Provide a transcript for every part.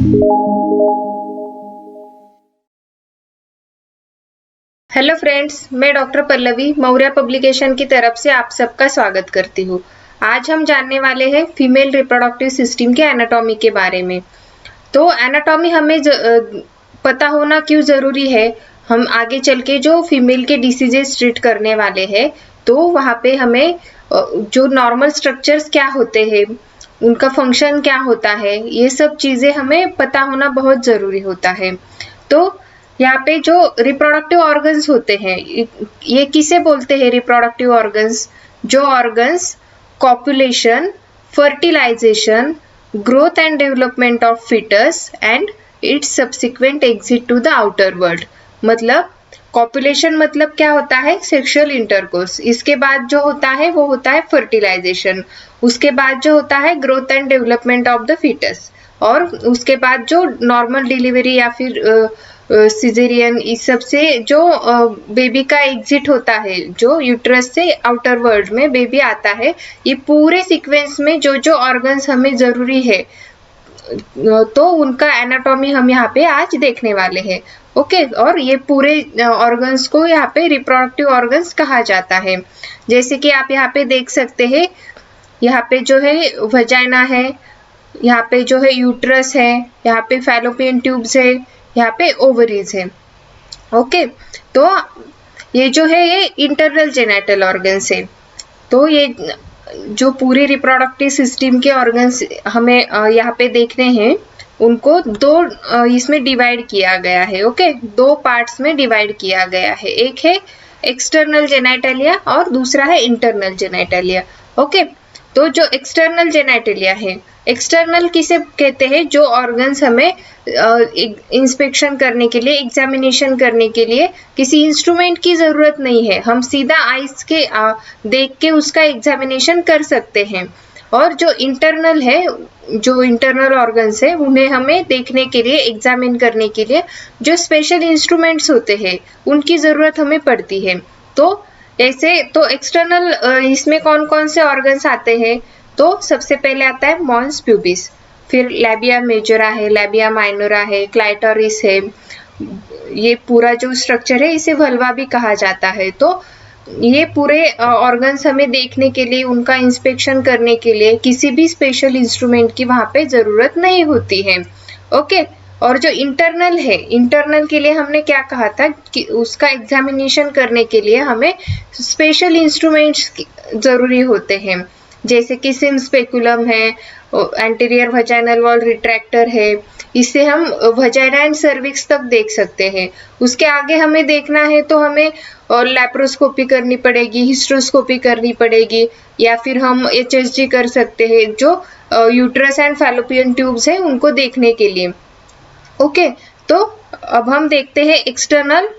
Hello friends, मैं doctor Pallavi Maurya publication की तरफ से आप सबका स्वागत करती हूँ। आज हम जानने वाले हैं फीमेल रिप्रोडक्टिव सिस्टम के एनाटॉमी के बारे में। तो एनाटॉमी हमें पता होना क्यों ज़रूरी है? हम आगे चल के जो फीमेल के डिसीजेस ट्रीट करने वाले हैं, तो वहाँ पे हमें जो नॉर्मल स्ट्रक्चर्स क्या होते हैं, उनका फंक्शन क्या होता है, ये सब चीज़ें हमें पता होना बहुत ज़रूरी होता है। तो यहाँ पे जो रिप्रोडक्टिव ऑर्गन्स होते हैं, ये किसे बोलते हैं रिप्रोडक्टिव ऑर्गन्स? जो organs copulation, fertilization, growth and development of foetus and its subsequent exit to the outer world. मतलब कॉपुलेशन मतलब क्या होता है? Sexual intercourse. इसके बाद जो होता है वो होता है फर्टिलाइजेशन। उसके बाद जो होता है growth and development of the foetus. और उसके बाद जो नॉर्मल डिलीवरी या फिर सिजेरियन, इस सब से जो बेबी का एग्जिट होता है, जो यूट्रस से आउटर वर्ल्ड में बेबी आता है, ये पूरे सीक्वेंस में जो जो ऑर्गन्स हमें जरूरी है, तो उनका एनाटॉमी हम यहाँ पे आज देखने वाले हैं। ओके, और ये पूरे ऑर्गन्स को यहाँ पे रिप्रोडक्टिव ऑर्गन्स कहा जाता है। जैसे कि आप यहाँ पे देख सकते हैं, यहाँ पे जो है वजाइना है, यहाँ पे जो है यूट्रस है, यहाँ पे फैलोपियन ट्यूब्स है, यहाँ पे ओवरीज है। ओके, तो ये जो है ये इंटरनल जेनिटल ऑर्गन्स है। तो ये जो पूरे रिप्रोडक्टिव सिस्टम के ऑर्गन्स हमें यहाँ पे देखने हैं, उनको दो इसमें डिवाइड किया गया है। ओके, दो पार्ट्स में डिवाइड किया गया है। एक है एक्सटर्नल जेनिटलिया और दूसरा है इंटरनल जेनिटलिया। ओके, तो जो एक्सटर्नल जेनिटलिया है, एक्सटर्नल किसे कहते हैं? जो ऑर्गन्स हमें इंस्पेक्शन करने के लिए, एग्जामिनेशन करने के लिए किसी इंस्ट्रूमेंट की ज़रूरत नहीं है, हम सीधा आइस के देख के उसका एग्जामिनेशन कर सकते हैं। और जो इंटरनल है, जो इंटरनल ऑर्गन्स है, उन्हें हमें देखने के लिए, एग्जामिन करने के लिए जो स्पेशल इंस्ट्रूमेंट्स होते हैं, उनकी ज़रूरत हमें पड़ती है। तो ऐसे तो एक्सटर्नल इसमें कौन कौन से ऑर्गन्स आते हैं? तो सबसे पहले आता है मॉन्स प्यूबिस, फिर लैबिया मेजोरा है, लैबिया माइनोरा है, क्लाइटोरिस है। ये पूरा जो स्ट्रक्चर है इसे वल्वा भी कहा जाता है। तो ये पूरे ऑर्गन्स हमें देखने के लिए, उनका इंस्पेक्शन करने के लिए किसी भी स्पेशल इंस्ट्रूमेंट की वहाँ पे ज़रूरत नहीं होती है। ओके, और जो इंटरनल है, इंटरनल के लिए हमने क्या कहा था कि उसका एग्जामिनेशन करने के लिए हमें स्पेशल इंस्ट्रूमेंट्स ज़रूरी होते हैं। जैसे कि सिम स्पेकुलम है, एंटीरियर वजाइनल वॉल रिट्रैक्टर है, इससे हम वजाइना एंड सर्विक्स तक देख सकते हैं। उसके आगे हमें देखना है तो हमें लैप्रोस्कोपी करनी पड़ेगी, हिस्ट्रोस्कोपी करनी पड़ेगी, या फिर हम HSG कर सकते हैं, जो यूट्रस एंड फैलोपियन ट्यूब्स है उनको देखने के लिए। ओके, तो अब हम देखते हैं एक्सटर्नल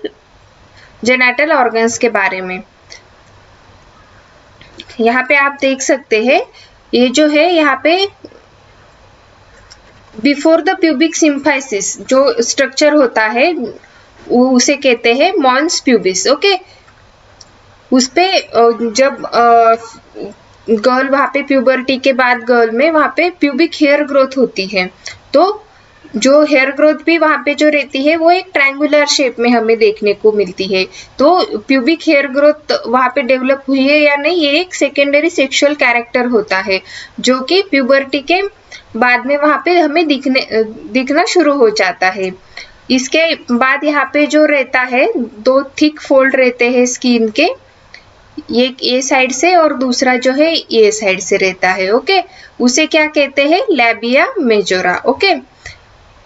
जेनिटल ऑर्गन्स के बारे में। यहाँ पे आप देख सकते हैं, ये जो है यहाँ पे बिफोर द प्यूबिक सिम्फाइसिस जो स्ट्रक्चर होता है, उसे कहते हैं मॉन्स प्यूबिस। ओके, उस पे जब गर्ल वहाँ पे प्यूबर्टी के बाद गर्ल में वहाँ पे प्यूबिक हेयर ग्रोथ होती है, तो जो हेयर ग्रोथ भी वहाँ पे जो रहती है वो एक ट्रायंगुलर शेप में हमें देखने को मिलती है। तो प्यूबिक हेयर ग्रोथ वहाँ पे डेवलप हुई है या नहीं, ये एक सेकेंडरी सेक्सुअल कैरेक्टर होता है, जो कि प्यूबर्टी के बाद में वहाँ पे हमें दिखना शुरू हो जाता है। इसके बाद यहाँ पे जो रहता है, दो थिक फोल्ड रहते हैं स्किन के, ये साइड से और दूसरा जो है ये साइड से रहता है। ओके, उसे क्या कहते हैं? Labia majora. ओके,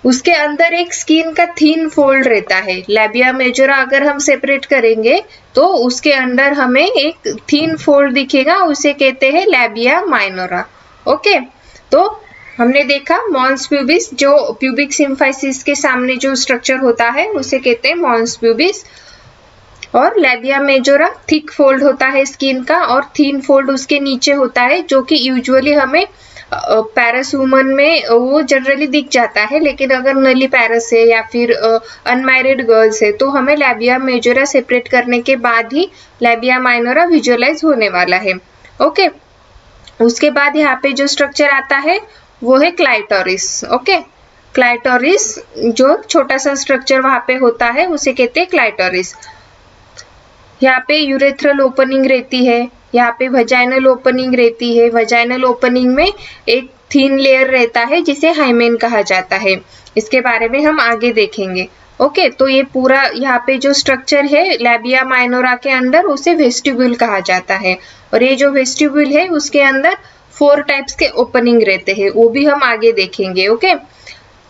उसके अंदर एक स्किन का थीन फोल्ड रहता है। लैबिया मेजोरा अगर हम सेपरेट करेंगे तो उसके अंदर हमें एक थीन फोल्ड दिखेगा, उसे कहते हैं लैबिया माइनोरा। ओके, तो हमने देखा मॉन्स प्यूबिस, जो प्यूबिक सिम्फाइसिस के सामने जो स्ट्रक्चर होता है उसे कहते हैं मॉन्स प्यूबिस। और लैबिया मेजोरा थिक फोल्ड होता है स्किन का, और थीन फोल्ड उसके नीचे होता है, जो कि यूजुअली हमें पैरस वुमन में वो जनरली दिख जाता है, लेकिन अगर नली पैरस है या फिर अनमैरिड गर्ल्स है तो हमें लैबिया मेजोरा सेपरेट करने के बाद ही लैबिया माइनोरा विजुअलाइज होने वाला है। ओके, उसके बाद यहाँ पे जो स्ट्रक्चर आता है वो है क्लाइटोरिस। ओके, क्लाइटोरिस, जो छोटा सा स्ट्रक्चर वहां पे होता है उसे कहते हैं क्लाइटोरिस। यहाँ पे यूरेथ्रल ओपनिंग रहती है, यहाँ पे वजाइनल ओपनिंग रहती है। वजाइनल ओपनिंग में एक थिन लेयर रहता है जिसे हाइमेन कहा जाता है। इसके बारे में हम आगे देखेंगे। ओके, तो ये पूरा यहाँ पे जो स्ट्रक्चर है लैबिया माइनोरा के अंदर उसे वेस्टिब्यूल कहा जाता है। और ये जो वेस्टिब्यूल है उसके अंदर 4 टाइप्स के ओपनिंग रहते हैं, वो भी हम आगे देखेंगे। ओके,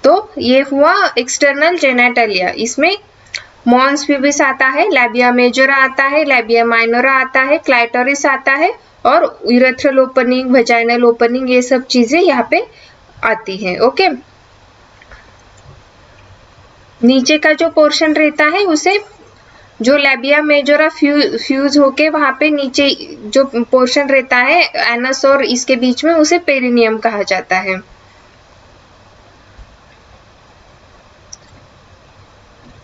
तो ये हुआ एक्सटर्नल जेनेटलिया। इसमें मॉन्स प्यूबिस आता है, लैबिया मेजोरा आता है, लैबिया माइनोरा आता है, क्लाइटोरिस आता है और यूरेथ्रल ओपनिंग, वजाइनल ओपनिंग, ये सब चीजें यहाँ पे आती हैं। ओके, नीचे का जो पोर्शन रहता है उसे, जो लैबिया मेजोरा फ्यूज होके वहां पे नीचे जो पोर्शन रहता है एनस और इसके बीच में, उसे पेरिनियम कहा जाता है।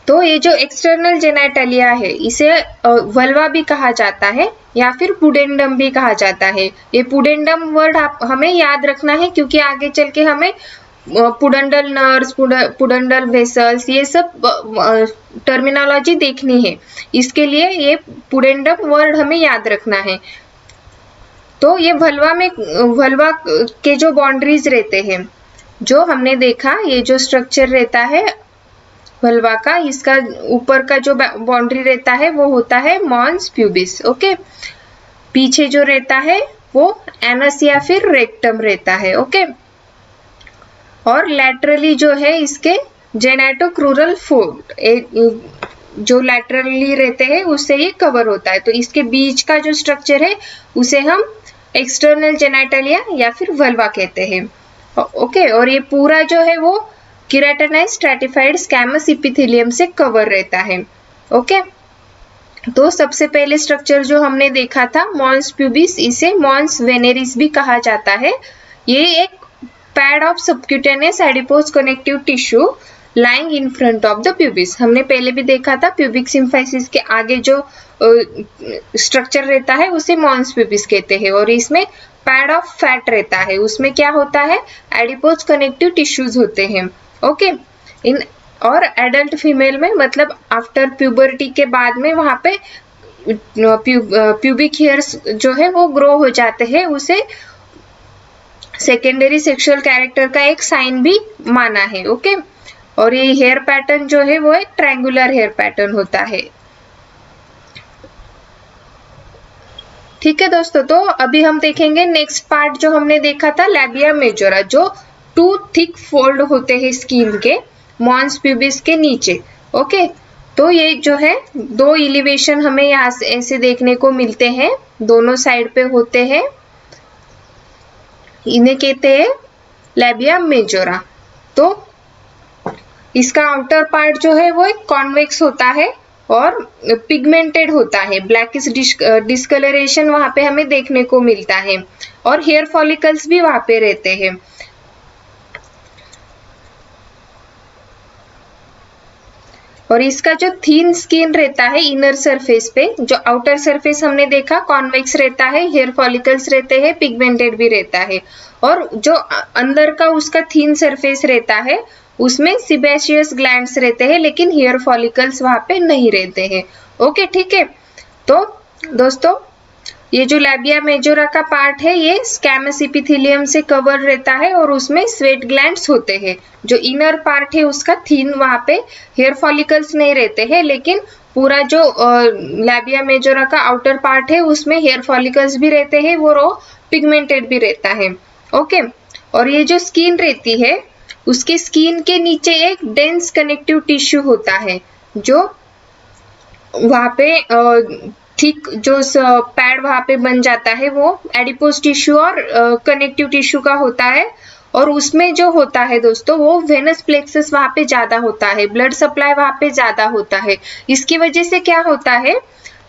तो ये जो एक्सटर्नल जेनेटलिया है इसे वल्वा भी कहा जाता है या फिर पुडेंडम भी कहा जाता है। ये पुडेंडम वर्ड हमें याद रखना है क्योंकि आगे चल के हमें पुडंडल नर्व्स, पुडंडल वेसल्स, ये सब टर्मिनोलॉजी देखनी है। इसके लिए ये पुडेंडम वर्ड हमें याद रखना है। तो ये वल्वा के जो बाउंड्रीज रहते हैं, जो हमने देखा, ये जो स्ट्रक्चर रहता है वल्वा का, इसका ऊपर का जो बाउंड्री रहता है वो होता है मॉन्स प्यूबिस। ओके, पीछे जो रहता है वो एनस या फिर रेक्टम रहता है। ओके, और लैटरली जो है इसके जेनेटोक्रूरल फोल्ड, जो लैटरली रहते हैं उससे ये कवर होता है। तो इसके बीच का जो स्ट्रक्चर है उसे हम एक्सटर्नल जेनेटलिया या फिर वल्वा कहते हैं। ओके, और ये पूरा जो है वो केराटिनाइज्ड स्ट्रैटिफाइड स्क्वैमस एपिथेलियम से कवर रहता है। ओके, तो सबसे पहले स्ट्रक्चर जो हमने देखा था मॉन्स प्यूबिस, इसे मॉन्स वेनेरिस भी कहा जाता है। ये एक pad of subcutaneous adipose connective tissue lying in front of the pubis. हमने पहले भी देखा था प्यूबिक सिम्फाइसिस के आगे जो स्ट्रक्चर रहता है उसे मॉन्स प्यूबिस कहते हैं। और इसमें पैड ऑफ फैट रहता है, उसमें क्या होता है, एडिपोज कनेक्टिव टिश्यूज होते हैं। ओके, इन और एडल्ट फीमेल में, मतलब आफ्टर प्यूबर्टी के बाद में वहां पे प्यूबिक हेयर्स जो है वो ग्रो हो जाते हैं। उसे सेकेंडरी सेक्सुअल कैरेक्टर का एक साइन भी माना है। ओके, और ये हेयर पैटर्न जो है वो एक ट्रायंगुलर हेयर पैटर्न होता है। ठीक है दोस्तों, तो अभी हम देखेंगे नेक्स्ट पार्ट जो हमने देखा था लैबिया मेजोरा, जो 2 थिक फोल्ड होते हैं स्किन के मॉन्स प्यूबिस के नीचे। ओके, तो ये जो है 2 एलिवेशन हमें यहाँ से ऐसे देखने को मिलते हैं, दोनों साइड पे होते हैं, इन्हें कहते हैं लैबिया मेजोरा। तो इसका आउटर पार्ट जो है वो एक कॉन्वेक्स होता है और पिगमेंटेड होता है, ब्लैकिश डिस्कलरेशन वहां पे हमें देखने को मिलता है और हेयर फॉलिकल्स भी वहां पे रहते हैं। और इसका जो थीन स्किन रहता है इनर सरफेस पे, जो आउटर सरफेस हमने देखा कॉन्वेक्स रहता है, हेयर फॉलिकल्स रहते हैं, पिगमेंटेड भी रहता है। और जो अंदर का उसका थीन सरफेस रहता है उसमें सिबेशियस ग्लैंड्स रहते हैं, लेकिन हेयर फॉलिकल्स वहां पे नहीं रहते हैं। ओके, ठीक है। तो दोस्तों, ये जो लैबिया मेजोरा का पार्ट है ये स्क्वैमस एपिथेलियम से कवर रहता है और उसमें स्वेट ग्लैंड्स होते हैं। जो इनर पार्ट है उसका थीन, वहां पे हेयर फॉलिकल्स नहीं रहते हैं, लेकिन पूरा जो लैबिया मेजोरा का आउटर पार्ट है उसमें हेयर फॉलिकल्स भी रहते हैं, वो पिगमेंटेड भी रहता है। ओके, और ये जो स्किन रहती है उसके स्किन के नीचे एक डेंस कनेक्टिव टिश्यू होता है, जो वहां पे ठीक जो पैड वहां पे बन जाता है वो एडिपोज टिश्यू और कनेक्टिव टिश्यू का होता है। और उसमें जो होता है दोस्तों वो वेनस प्लेक्सस वहां पे ज्यादा होता है, ब्लड सप्लाई वहां पे ज्यादा होता है। इसकी वजह से क्या होता है,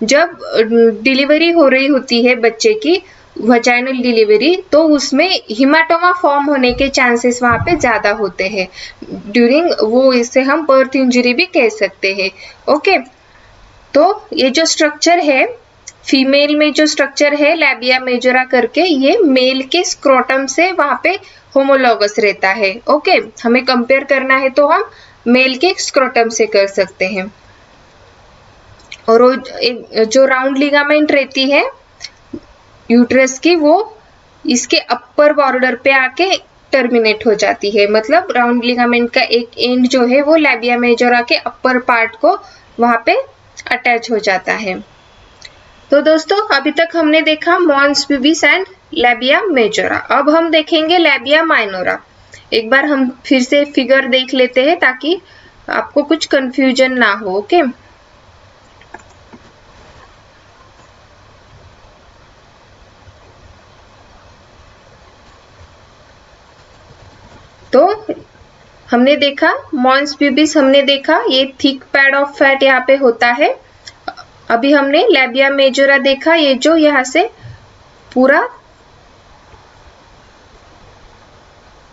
जब डिलीवरी हो रही होती है बच्चे की, वजाइनल डिलीवरी, तो उसमें हिमाटोमा फॉर्म होने के चांसेस वहां पे ज्यादा होते हैं ड्यूरिंग वो, इसे हम बर्थ इंजरी भी कह सकते हैं। ओके, तो ये जो स्ट्रक्चर है फीमेल में जो स्ट्रक्चर है लैबिया मेजोरा करके, ये मेल के स्क्रोटम से वहां पे होमोलॉगस रहता है। ओके, हमें कंपेयर करना है तो हम मेल के स्क्रोटम से कर सकते हैं। और जो राउंड लिगामेंट रहती है यूट्रस की, वो इसके अपर बॉर्डर पे आके टर्मिनेट हो जाती है। मतलब राउंड लिगामेंट का एक एंड जो है वो लैबिया मेजोरा के अपर पार्ट को वहां पे अटैच हो जाता है। तो दोस्तों अभी तक हमने देखा mons pubis and labia majora. अब हम देखेंगे लैबिया माइनोरा। एक बार हम फिर से फिगर देख लेते हैं ताकि आपको कुछ कंफ्यूजन ना हो। ओके, तो हमने देखा मॉन्स प्यूबिस, हमने देखा ये थिक पैड ऑफ फैट यहाँ पे होता है। अभी हमने लैबिया मेजोरा देखा, ये जो यहाँ से पूरा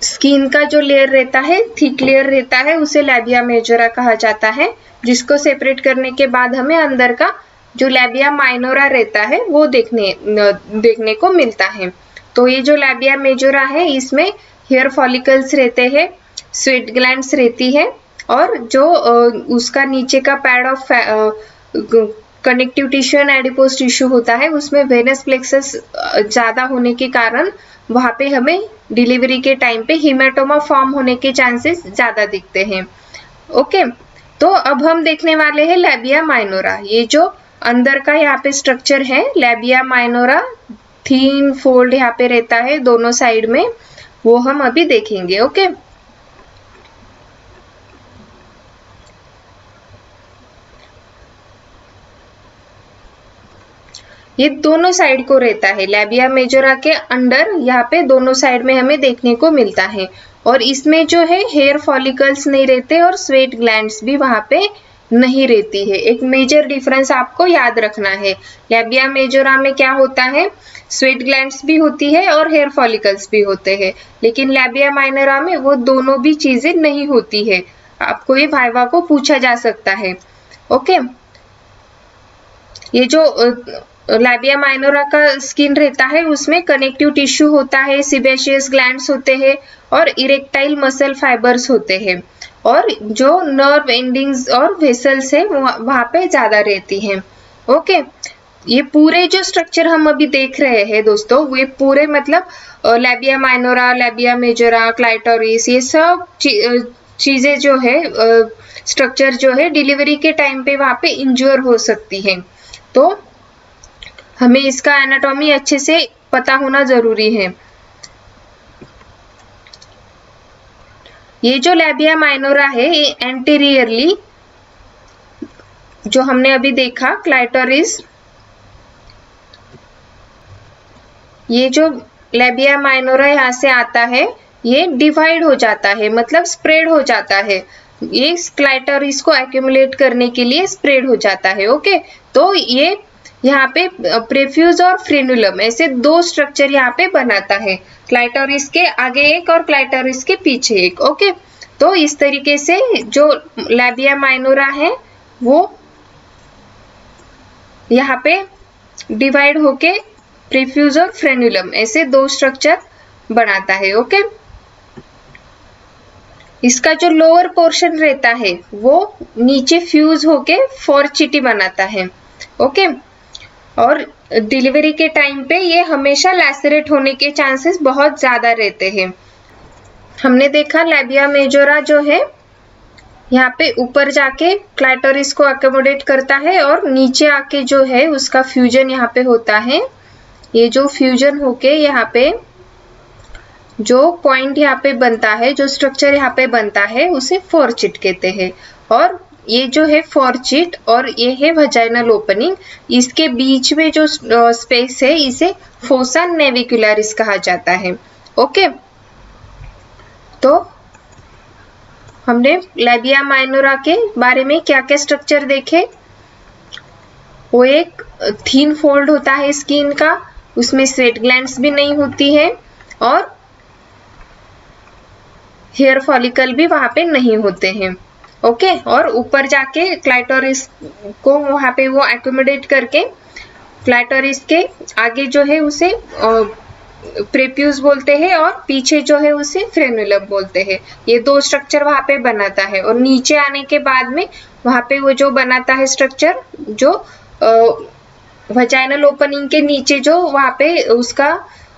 स्किन का जो लेयर रहता है, थिक लेयर रहता है, उसे लैबिया मेजोरा कहा जाता है। जिसको सेपरेट करने के बाद हमें अंदर का जो लैबिया माइनोरा रहता है वो देखने को मिलता है। तो ये जो लैबिया मेजोरा है इसमें हेयर फॉलिकल्स रहते हैं, स्वेट ग्लैंड्स रहती है, और जो उसका नीचे का pad of connective tissue and adipose tissue होता है, उसमें वेनस प्लेक्सस ज्यादा होने के कारण वहां पे हमें डिलीवरी के टाइम पे हीमेटोमा फॉर्म होने के चांसेस ज्यादा दिखते हैं। ओके, तो अब हम देखने वाले हैं लैबिया माइनोरा। ये जो अंदर का यहाँ पे स्ट्रक्चर है लैबिया माइनोरा, थीन फोल्ड यहाँ पे रहता है दोनों साइड में, वो हम अभी देखेंगे। ओके, ये दोनों साइड को रहता है लैबिया मेजोरा के अंडर, यहाँ पे दोनों साइड में हमें देखने को मिलता है। और इसमें जो है हेयर फॉलिकल्स नहीं रहते और स्वेट ग्लैंड्स भी वहां पे नहीं रहती है। एक मेजर डिफरेंस आपको याद रखना है, लैबिया मेजोरा में क्या होता है, स्वेट ग्लैंड्स भी होती है और हेयर फॉलिकल्स भी होते हैं, लेकिन लैबिया माइनोरा में वो दोनों भी चीजें नहीं होती है। आपको ये वाइवा को पूछा जा सकता है। ओके, ये जो लैबिया माइनोरा का स्किन रहता है उसमें कनेक्टिव टिश्यू होता है, सिबेशियस ग्लैंड्स होते हैं और इरेक्टाइल मसल फाइबर्स होते हैं, और जो नर्व एंडिंग्स और वेसल्स है वहां पे ज्यादा रहती हैं। ओके, ये पूरे जो स्ट्रक्चर हम अभी देख रहे हैं दोस्तों, ये पूरे मतलब labia minora, labia majora, clitoris, ये सब चीजें जो है स्ट्रक्चर जो है डिलीवरी के टाइम पे वहां पे इंज्योर हो सकती है। तो हमें इसका एनाटॉमी अच्छे से पता होना जरूरी है। ये जो लैबिया माइनोरा है ये एंटीरियरली, जो हमने अभी देखा क्लाइटोरिस, ये जो लैबिया माइनोरा यहाँ से आता है ये डिवाइड हो जाता है, मतलब स्प्रेड हो जाता है। ये क्लाइटोरिस को एक्यूमुलेट करने के लिए स्प्रेड हो जाता है। ओके, तो ये यहाँ पे प्रेफ्यूज और फ्रेनुलम ऐसे दो स्ट्रक्चर यहाँ पे बनाता है, क्लाइटोरिस के आगे एक और क्लाइटोरिस के पीछे एक। ओके, तो इस तरीके से जो लैबिया माइनोरा है वो यहाँ पे डिवाइड होके प्रेफ्यूज और फ्रेनुलम ऐसे दो स्ट्रक्चर बनाता है। ओके, इसका जो लोअर पोर्शन रहता है वो नीचे फ्यूज होके फॉर्चिटी बनाता है। ओके, और डिलीवरी के टाइम पे ये हमेशा लैसरेट होने के चांसेस बहुत ज्यादा रहते हैं। हमने देखा लैबिया मेजोरा जो है यहाँ पे ऊपर जाके क्लाइटोरिस को अकोमोडेट करता है और नीचे आके जो है उसका फ्यूजन यहाँ पे होता है। ये जो फ्यूजन होके यहाँ पे जो पॉइंट यहाँ पे बनता है, जो स्ट्रक्चर यहाँ पे बनता है उसे फॉर्चिट कहते हैं। और ये जो है फॉर्चिट और ये है वजाइनल ओपनिंग, इसके बीच में जो स्पेस है इसे फोसा नेविकुलरिस कहा जाता है। ओके, तो हमने लैबिया माइनोरा के बारे में क्या क्या स्ट्रक्चर देखे। वो एक थीन फोल्ड होता है स्किन का, उसमें स्वेट ग्लैंड्स भी नहीं होती है और हेयर फॉलिकल भी वहां पे नहीं होते हैं। ओके, और ऊपर जाके क्लाइटोरिस को वहां पे वो एकोमोडेट करके क्लाइटोरिस के आगे जो है उसे प्रेप्यूस बोलते हैं और पीछे जो है उसे फ्रेनुलम बोलते हैं। ये दो स्ट्रक्चर वहाँ पे बनाता है और नीचे आने के बाद में वहाँ पे वो जो बनाता है स्ट्रक्चर जो वजाइनल ओपनिंग के नीचे जो वहाँ पे उसका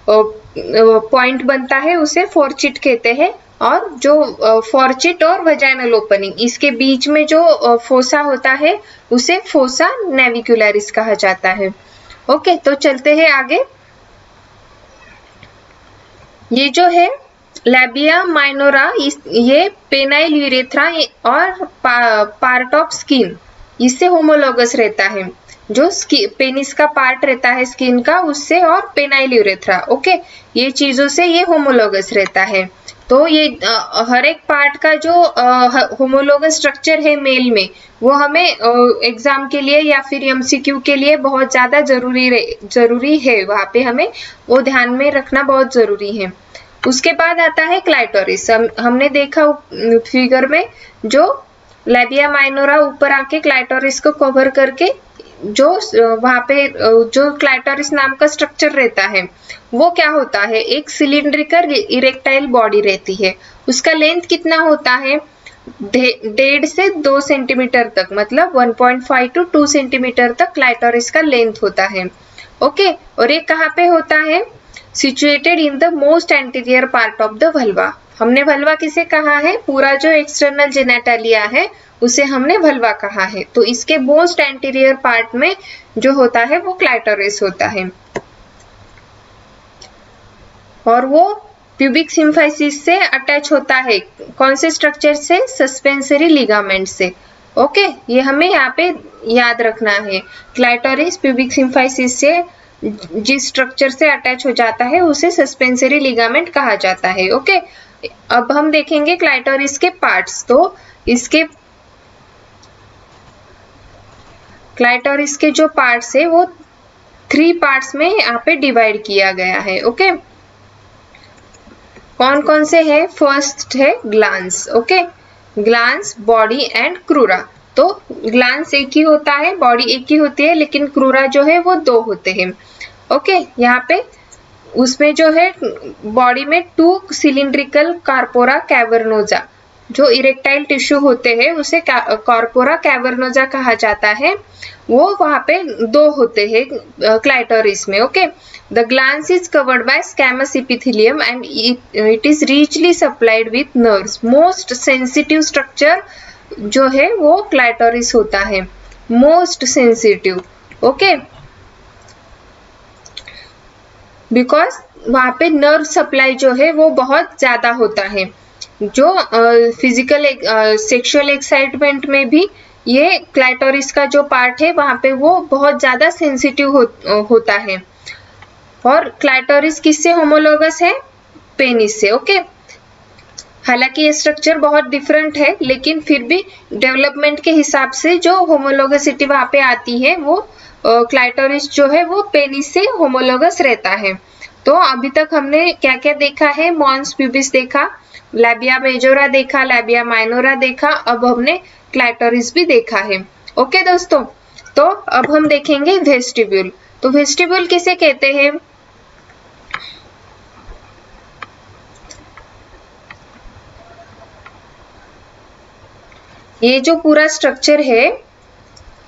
पॉइंट बनता है उसे फोर्चिट कहते हैं। और जो फोर्चिट और वजाइनल ओपनिंग इसके बीच में जो फोसा होता है उसे फोसा नेविकुलरिस कहा जाता है। ओके, तो चलते हैं आगे। ये जो है लैबिया माइनोरा, ये पेनाइल यूरेथ्रा और पार्ट ऑफ स्किन इससे होमोलोगस रहता है। जो पेनिस का पार्ट रहता है स्किन का उससे और पेनाइल यूरेथ्रा, ओके, ये चीजों से ये होमोलोगस रहता है। तो ये हर एक पार्ट का जो होमोलोगस स्ट्रक्चर है मेल में वो हमें एग्जाम के लिए या फिर एमसीक्यू के लिए बहुत ज्यादा जरूरी है, वहाँ पे हमें वो ध्यान में रखना बहुत जरूरी है। उसके बाद आता है क्लाइटोरिस। हमने देखा फिगर में जो लैबिया माइनोरा ऊपर आके क्लाइटोरिस को कवर करके जो वहाँ पे जो क्लाइटोरिस नाम का स्ट्रक्चर रहता है वो क्या होता है, एक सिलिंड्रिकल इरेक्टाइल बॉडी रहती है। उसका लेंथ कितना होता है, 1.5 से 2 सेंटीमीटर तक, मतलब 1.5 to 2 सेंटीमीटर तक क्लाइटोरिस का लेंथ होता है। ओके, और ये कहाँ पे होता है, situated in the most anterior part of the vulva. हमने वल्वा किसे कहा है, पूरा जो एक्सटर्नल जेनेटालिया है उसे हमने वल्वा कहा है। तो इसके मोस्ट एंटीरियर पार्ट में जो होता है वो क्लाइटोरिस होता है और वो प्यूबिक सिम्फाइसिस से अटैच होता है। कौन से स्ट्रक्चर से, सस्पेंसरी लिगामेंट से। ओके, ये हमें यहाँ पे याद रखना है। क्लाइटोरिस प्यूबिक सिम्फाइसिस से जिस स्ट्रक्चर से अटैच हो जाता है उसे सस्पेंसरी लिगामेंट कहा जाता है। ओके, अब हम देखेंगे क्लाइटोरिस के पार्ट्स। तो इसके क्लाइटोरिस के जो पार्ट्स है वो 3 पार्ट्स में यहाँ पे डिवाइड किया गया है। ओके, कौन कौन से है, फर्स्ट है glans. Okay, glans, body and crura. तो ग्लांस एक ही होता है, बॉडी एक ही होती है, लेकिन क्रूरा जो है वो 2 होते हैं। ओके, यहाँ पे उसमें जो है बॉडी में 2 सिलिंड्रिकल कार्पोरा कैवर्नोजा, जो इरेक्टाइल टिश्यू होते हैं उसे कॉर्पोरा कैवर्नोजा कहा जाता है, वो वहाँ पे 2 होते हैं क्लाइटोरिस में। Okay, the glans is covered by squamous epithelium and it is richly supplied with nerves. Most sensitive structure जो है वो क्लाइटोरिस होता है, मोस्ट सेंसिटिव। ओके, बिकॉज वहाँ पे नर्व सप्लाई जो है वो बहुत ज्यादा होता है। जो फिजिकल सेक्सुअल एक्साइटमेंट में भी ये क्लाइटोरिस का जो पार्ट है वहाँ पे वो बहुत ज्यादा सेंसिटिव होता है। और क्लाइटोरिस किससे होमोलोगस है, पेनिस से। ओके, हालांकि ये स्ट्रक्चर बहुत डिफरेंट है लेकिन फिर भी डेवलपमेंट के हिसाब से जो होमोलोगसिटी वहाँ पे आती है वो क्लाइटोरिस जो है वो पेनिस से होमोलोगस रहता है। तो अभी तक हमने क्या क्या देखा है, मॉन्स प्यूबिस देखा, लैबिया मेजोरा देखा, लैबिया माइनोरा देखा, अब हमने क्लाइटोरिस भी देखा है। ओके दोस्तों, तो अब हम देखेंगे वेस्टिब्यूल। तो वेस्टिब्यूल किसे कहते हैं, ये जो पूरा स्ट्रक्चर है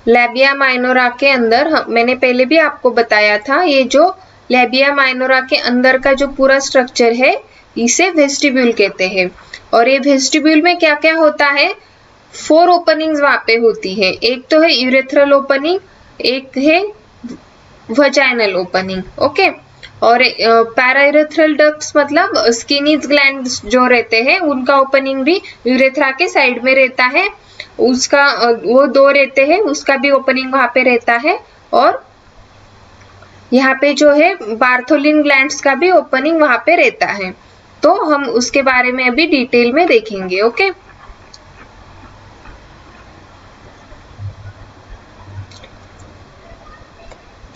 लैबिया माइनोरा के अंदर, मैंने पहले भी आपको बताया था, ये जो लैबिया माइनोरा के अंदर का जो पूरा स्ट्रक्चर है इसे वेस्टिब्यूल कहते हैं। और ये वेस्टिब्यूल में क्या क्या होता है, 4 ओपनिंग्स वहाँ पे होती है। एक तो है यूरेथ्रल ओपनिंग, एक है वजाइनल ओपनिंग। ओके, और पैरायूरेथ्रल डक्ट्स मतलब स्किनीज ग्लैंड्स जो रहते हैं उनका ओपनिंग भी यूरेथ्रा के साइड में रहता है, उसका वो 2 रहते हैं, उसका भी ओपनिंग वहाँ पे रहता है। और यहाँ पे जो है बार्थोलिन ग्लैंड्स का भी ओपनिंग वहाँ पे रहता है। तो हम उसके बारे में अभी डिटेल में देखेंगे। ओके,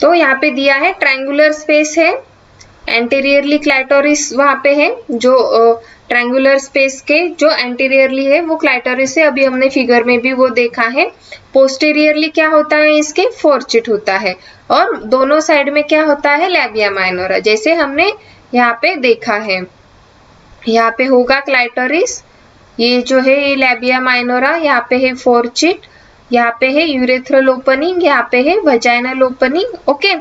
तो यहाँ पे दिया है ट्रायंगुलर स्पेस है, एंटीरियरली क्लाइटोरिस वहाँ पे है, जो ट्रायंगुलर स्पेस के जो एंटीरियरली है वो क्लाइटोरिस है, अभी हमने फिगर में भी वो देखा है। पोस्टीरियरली क्या होता है, इसके फोर्चिट होता है, और दोनों साइड में क्या होता है, लैबिया माइनोरा, जैसे हमने यहाँ पे देखा है। यहाँ पे होगा क्लाइटोरिस, ये जो है ये लैबिया माइनोरा, यहाँ पे है फोर्चिट, यहाँ पे है यूरेथ्रल ओपनिंग, यहाँ पे है वजाइनल ओपनिंग। ओके,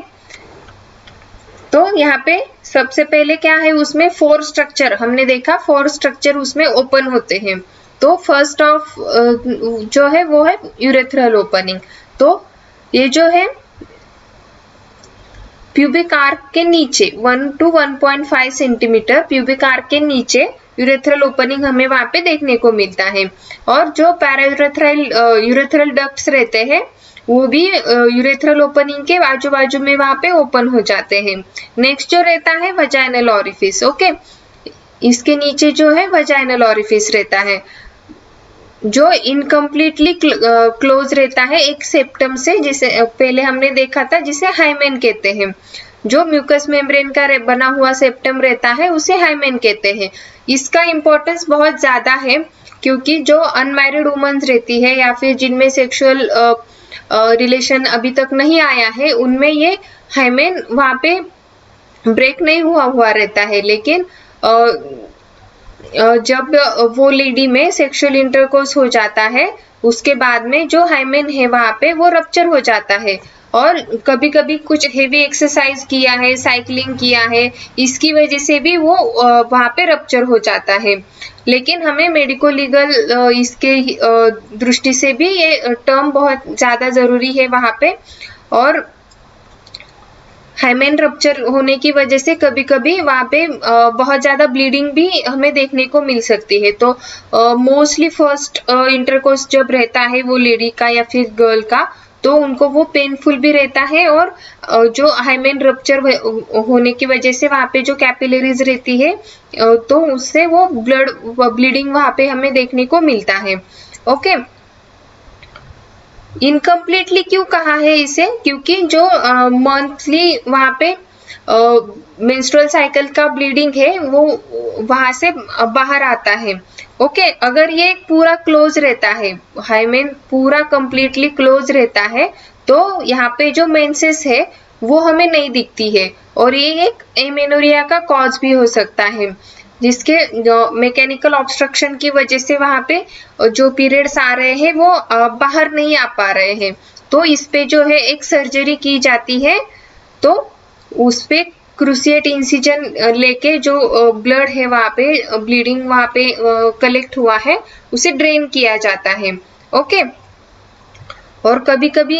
तो यहाँ पे सबसे पहले क्या है, उसमें 4 स्ट्रक्चर हमने देखा, 4 स्ट्रक्चर उसमें ओपन होते हैं। तो फर्स्ट ऑफ जो है वो है यूरेथ्रल ओपनिंग। तो ये जो है प्यूबिक आर्क के नीचे 1 to 1.5 सेंटीमीटर प्यूबिक आर्क के नीचे यूरेथ्रल ओपनिंग हमें वहां पे देखने को मिलता है। और जो यूरेथ्रल डक्ट्स रहते हैं वो भी यूरेथ्रल ओपनिंग के आजू बाजू में वहां पे ओपन हो जाते हैं। नेक्स्ट जो रहता है वजाइनल ओरिफिस। ओके, इसके नीचे जो है वजाइनल ओरिफिस रहता है, जो इनकम्प्लीटली क्लोज रहता है एक सेप्टम से, जिसे पहले हमने देखा था, जिसे हाइमेन कहते हैं। जो म्यूकस मेम्ब्रेन का बना हुआ सेप्टम रहता है उसे हाइमेन कहते हैं। इसका इम्पोर्टेंस बहुत ज्यादा है, क्योंकि जो अनमैरिड वुमेन्स रहती है या फिर जिनमें सेक्सुअल रिलेशन अभी तक नहीं आया है, उनमें ये हाइमेन वहां पे ब्रेक नहीं हुआ रहता है। लेकिन जब वो लेडी में सेक्सुअल इंटरकोर्स हो जाता है, उसके बाद में जो हाइमेन है वहां पे वो रप्चर हो जाता है। और कभी कभी कुछ हेवी एक्सरसाइज किया है, साइकिलिंग किया है, इसकी वजह से भी वो वहां पे रप्चर हो जाता है। लेकिन हमें मेडिको लीगल इसके दृष्टि से भी ये टर्म बहुत ज्यादा जरूरी है वहां पे। और हाइमेन रप्चर होने की वजह से कभी कभी वहां पे बहुत ज्यादा ब्लीडिंग भी हमें देखने को मिल सकती है। तो मोस्टली फर्स्ट इंटरकोर्स जब रहता है वो लेडी का या फिर गर्ल का, तो उनको वो पेनफुल भी रहता है। और जो हाइमेन रप्चर होने की वजह से वहां पे जो कैपिलरीज रहती है, तो उससे वो ब्लीडिंग वहां पे हमें देखने को मिलता है। ओके, इनकम्प्लीटली क्यों कहा है इसे, क्योंकि जो मंथली वहां पे मेंस्ट्रुअल साइकिल का ब्लीडिंग है वो वहां से बाहर आता है। ओके, अगर ये पूरा क्लोज रहता है, हाइमेन पूरा कंप्लीटली क्लोज रहता है, तो यहाँ पे जो मेंसेस है वो हमें नहीं दिखती है, और ये एक एमेनोरिया का कॉज भी हो सकता है, जिसके मैकेनिकल ऑब्स्ट्रक्शन की वजह से वहां पे जो पीरियड्स आ रहे हैं वो बाहर नहीं आ पा रहे हैं। तो इस पे जो है एक सर्जरी की जाती है, तो उस पे क्रूसिएट इंसिजन लेके जो ब्लड है वहां पे, ब्लीडिंग वहां पे कलेक्ट हुआ है, उसे ड्रेन किया जाता है। ओके, और कभी कभी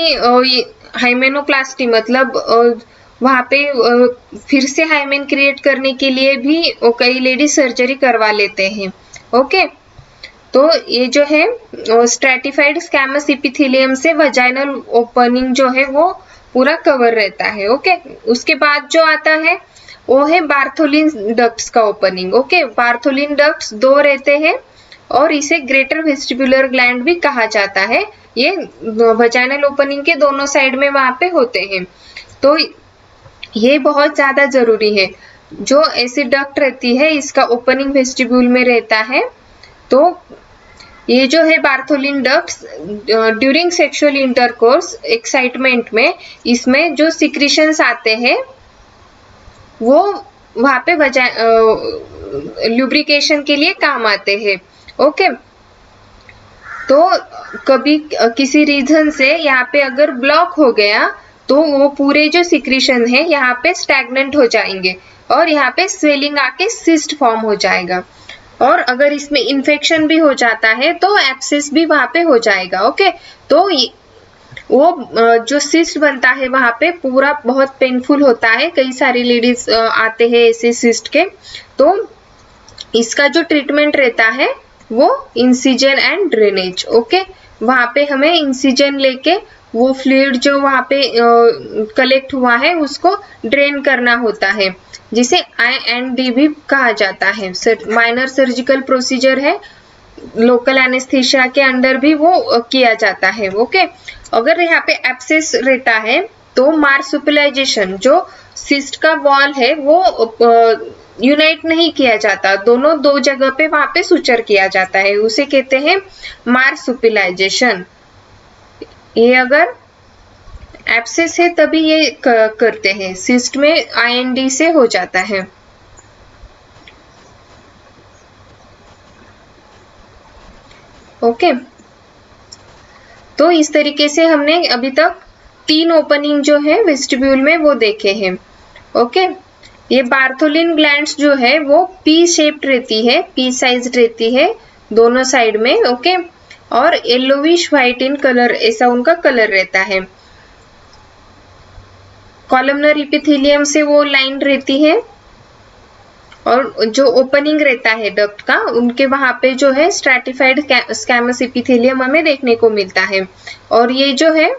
हाइमेनोप्लास्टी मतलब वहां पे फिर से हाइमेन क्रिएट करने के लिए भी कई लेडी सर्जरी करवा लेते हैं। ओके, तो ये जो है स्ट्रेटिफाइड स्कैमस एपिथेलियम से वजाइनल ओपनिंग जो है वो पूरा कवर रहता है। ओके, उसके बाद जो आता है वो है बार्थोलिन डक्ट्स का ओपनिंग। ओके, बार्थोलिन डक्ट्स 2 रहते हैं, और इसे ग्रेटर वेस्टिबुलर ग्लैंड भी कहा जाता है। ये वजाइनल ओपनिंग के दोनों साइड में वहां पे होते हैं। तो ये बहुत ज्यादा जरूरी है। जो ऐसी डक्ट रहती है इसका ओपनिंग वेस्टिब्यूल में रहता है। तो ये जो है Bartholin ducts during sexual intercourse excitement में, इसमें जो सिक्रीशंस आते हैं वो वहां पे ल्यूब्रिकेशन के लिए काम आते हैं। ओके, तो कभी किसी रीजन से यहाँ पे अगर ब्लॉक हो गया, तो वो पूरे जो सिक्रीशन है यहाँ पे स्टैग्नेंट हो जाएंगे, और यहाँ पे स्वेलिंग आके सिस्ट फॉर्म हो जाएगा। और अगर इसमें इन्फेक्शन भी हो जाता है तो एब्सेस भी वहां पे हो जाएगा। ओके, तो वो जो सिस्ट बनता है वहां पे पूरा बहुत पेनफुल होता है। कई सारी लेडीज आते हैं ऐसे सिस्ट के। तो इसका जो ट्रीटमेंट रहता है वो इंसिजन एंड ड्रेनेज। ओके, वहां पे हमें इंसिजन लेके वो फ्लूइड जो वहां पे कलेक्ट हुआ है उसको ड्रेन करना होता है, जिसे IND भी कहा जाता है। माइनर सर्जिकल प्रोसीजर है, लोकल एनेस्थीसिया के अंडर भी वो किया जाता है। ओके, अगर यहाँ पे एब्सेस रहता है तो मार्सुपिलाइजेशन, जो सिस्ट का वॉल है वो यूनाइट नहीं किया जाता, दोनों दो जगह पे वहां पे सुचर किया जाता है, उसे कहते हैं मार्सुपिलाइजेशन। ये अगर एब्सेस है तभी ये करते हैं, सिस्ट में IND से हो जाता है। ओके, तो इस तरीके से हमने अभी तक 3 ओपनिंग जो है वेस्टिब्यूल में वो देखे हैं। ओके, ये बार्थोलिन ग्लैंड्स जो है वो पी शेप्ड रहती है, पी साइज रहती है दोनों साइड में। ओके, और येलोविश व्हाइट इन कलर, ऐसा उनका कलर रहता है। कॉलमनर इपिथेलियम से वो लाइन रहती है, और जो ओपनिंग रहता है डक्ट का, उनके वहां पे जो है स्ट्रैटिफाइड स्कैमस इपिथेलियम हमें देखने को मिलता है। और ये जो है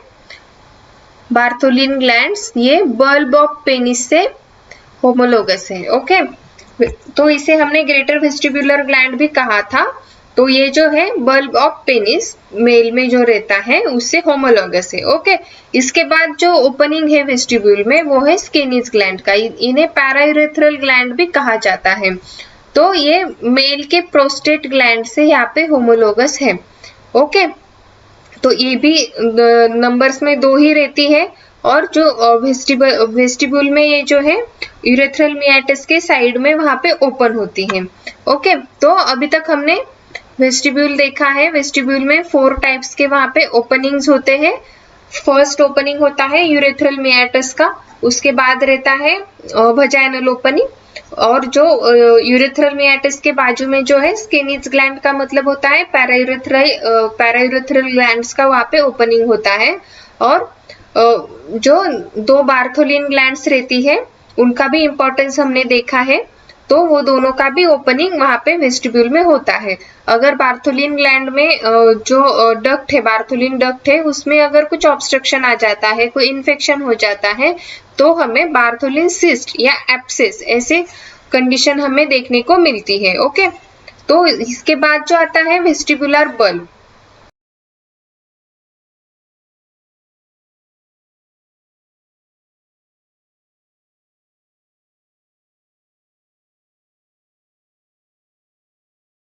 बार्थोलिन ग्लैंड्स, ये बल्ब ऑफ पेनिस से होमोलोगस है। ओके, तो इसे हमने ग्रेटर वेस्टिबुलर ग्लैंड भी कहा था। तो ये जो है बल्ब ऑफ पेनिस मेल में जो रहता है उससे होमोलोगस है। ओके, इसके बाद जो ओपनिंग है वेस्टिब्यूल में वो है स्केनिस ग्लैंड का, इन्हें पैरायूरेथ्रल ग्लैंड भी कहा जाता है। तो ये मेल के प्रोस्टेट ग्लैंड से यहाँ पे होमोलोगस है। ओके, तो ये भी नंबर्स में 2 ही रहती है, और जो वेस्टिब्यूल में ये जो है यूरेथ्रल मियाटिस के साइड में वहां पे ओपन होती है। ओके, तो अभी तक हमने वेस्टिब्यूल देखा है। वेस्टिब्यूल में 4 टाइप्स के वहां पे ओपनिंग्स होते हैं। फर्स्ट ओपनिंग होता है यूरेथ्रल मियाटिस का, उसके बाद रहता है वजाइनल ओपनिंग, और जो यूरेथ्रल मियाटिस के बाजू में जो है स्केनिस ग्लैंड का मतलब होता है पैरायूरेथ्रल ग्लैंड्स का वहां पे ओपनिंग होता है। और जो 2 बार्थोलिन ग्लैंड्स रहती है उनका भी इम्पोर्टेंस हमने देखा है, तो वो दोनों का भी ओपनिंग वहां पे वेस्टिब्यूल में होता है। अगर बार्थोलिन ग्लैंड में जो डक्ट है, बार्थोलिन डक्ट है, उसमें अगर कुछ ऑब्स्ट्रक्शन आ जाता है, कोई इन्फेक्शन हो जाता है, तो हमें बार्थोलिन सिस्ट या एब्सेस ऐसे कंडीशन हमें देखने को मिलती है। ओके, तो इसके बाद जो आता है वेस्टिबुलर बल्ब।